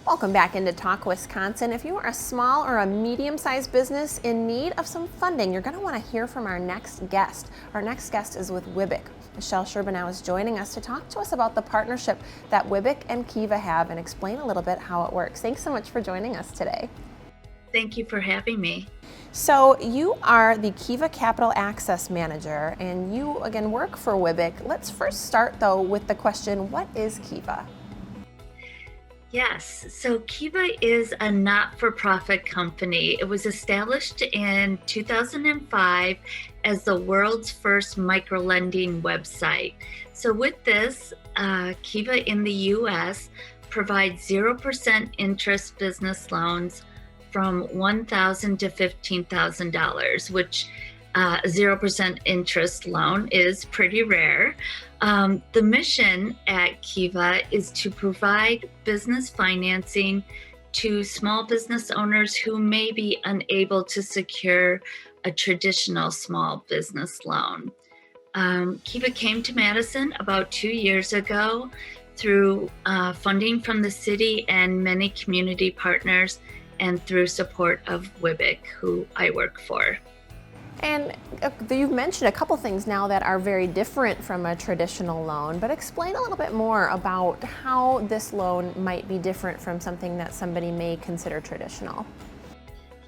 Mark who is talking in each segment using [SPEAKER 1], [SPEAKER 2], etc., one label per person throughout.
[SPEAKER 1] Welcome back into Talk Wisconsin. If you are a small or a medium-sized business in need of some funding, you're going to want to hear from our next guest. Our next guest is with WIBIC. Michelle Sherbinow is joining us to talk to us about the partnership that WIBIC and Kiva have and explain a little bit how it works. Thanks so much for joining us today.
[SPEAKER 2] Thank you for having me.
[SPEAKER 1] So you are the Kiva Capital Access Manager, and you again work for WIBIC. Let's first start though with the question, what is Kiva?
[SPEAKER 2] Yes, so Kiva is a not-for-profit company. It was established in 2005 as the world's first microlending website. So with this, Kiva in the U.S. provides 0% interest business loans from $1,000 to $15,000, which 0% interest loan is pretty rare. The mission at Kiva is to provide business financing to small business owners who may be unable to secure a traditional small business loan. Kiva came to Madison about 2 years ago through funding from the city and many community partners, and through support of WIBIC, who I work for.
[SPEAKER 1] And you've mentioned a couple things now that are very different from a traditional loan, but explain a little bit more about how this loan might be different from something that somebody may consider traditional.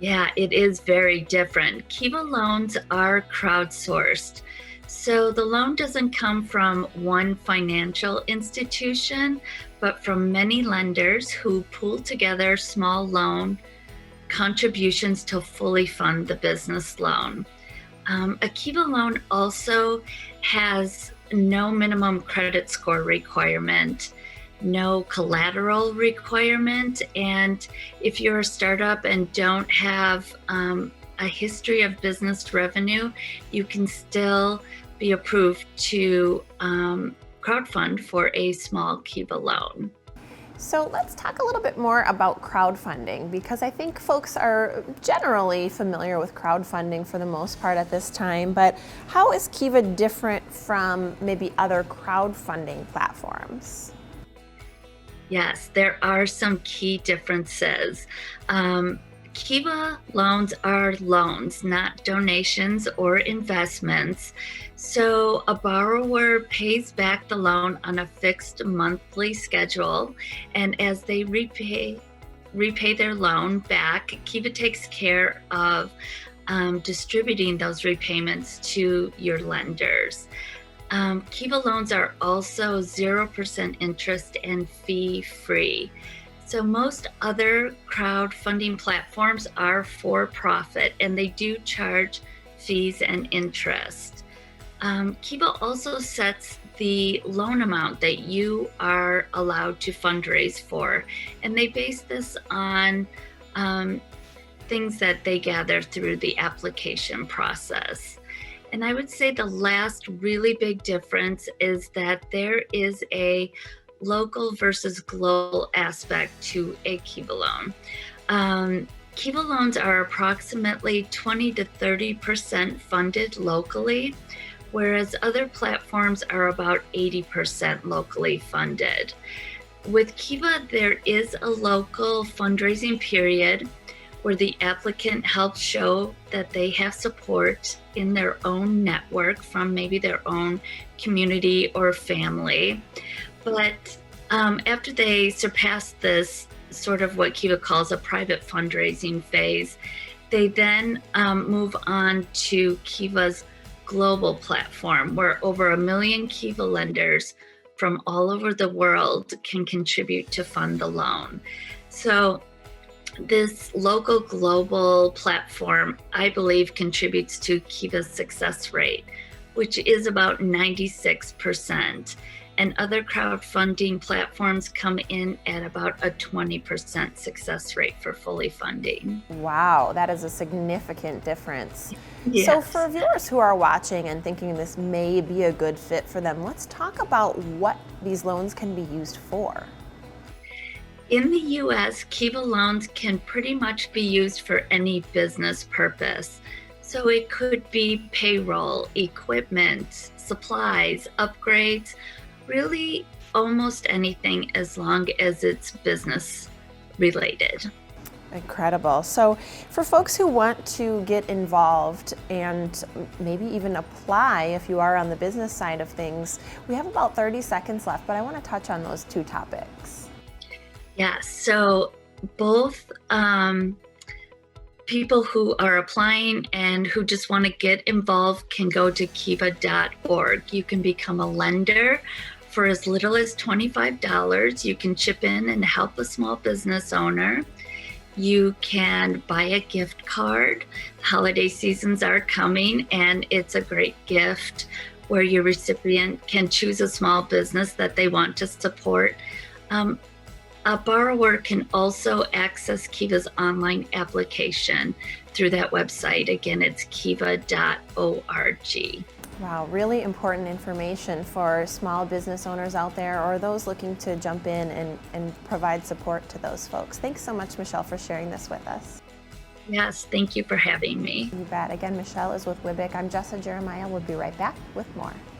[SPEAKER 2] Yeah, it is very different. Kiva loans are crowdsourced. So the loan doesn't come from one financial institution, but from many lenders who pool together small loan contributions to fully fund the business loan. A Kiva loan also has no minimum credit score requirement, no collateral requirement, and if you're a startup and don't have a history of business revenue, you can still be approved to crowdfund for a small Kiva loan.
[SPEAKER 1] So let's talk a little bit more about crowdfunding, because I think folks are generally familiar with crowdfunding for the most part at this time, but how is Kiva different from maybe other crowdfunding platforms?
[SPEAKER 2] Yes, there are some key differences. Kiva loans are loans, not donations or investments. So a borrower pays back the loan on a fixed monthly schedule, and as they repay their loan back, Kiva takes care of distributing those repayments to your lenders. Kiva loans are also 0% interest and fee-free. So most other crowdfunding platforms are for profit, and they do charge fees and interest. Kiva also sets the loan amount that you are allowed to fundraise for, and they base this on things that they gather through the application process. And I would say the last really big difference is that there is a local versus global aspect to a Kiva loan. Kiva loans are approximately 20 to 30% funded locally, whereas other platforms are about 80% locally funded. With Kiva, there is a local fundraising period where the applicant helps show that they have support in their own network from maybe their own community or family. But after they surpass this sort of what Kiva calls a private fundraising phase, they then move on to Kiva's global platform, where over 1 million Kiva lenders from all over the world can contribute to fund the loan. So this local global platform, I believe, contributes to Kiva's success rate, which is about 96%. And other crowdfunding platforms come in at about a 20% success rate for fully funding.
[SPEAKER 1] Wow, that is a significant difference.
[SPEAKER 2] Yes.
[SPEAKER 1] So for viewers who are watching and thinking this may be a good fit for them, let's talk about what these loans can be used for.
[SPEAKER 2] In the US, Kiva loans can pretty much be used for any business purpose. So it could be payroll, equipment, supplies, upgrades, really almost anything as long as it's business related.
[SPEAKER 1] Incredible. So for folks who want to get involved and maybe even apply if you are on the business side of things, we have about 30 seconds left, but I want to touch on those two topics.
[SPEAKER 2] Yes, so both people who are applying and who just want to get involved can go to kiva.org. You can become a lender for as little as $25. You can chip in and help a small business owner. You can buy a gift card. Holiday seasons are coming, and it's a great gift where your recipient can choose a small business that they want to support. A borrower can also access Kiva's online application through that website. Again, it's kiva.org.
[SPEAKER 1] Wow, really important information for small business owners out there or those looking to jump in and provide support to those folks. Thanks so much, Michelle, for sharing this with us.
[SPEAKER 2] Yes, thank you for having me.
[SPEAKER 1] You bet. Again, Michelle is with WIBIC. I'm Jessa Jeremiah. We'll be right back with more.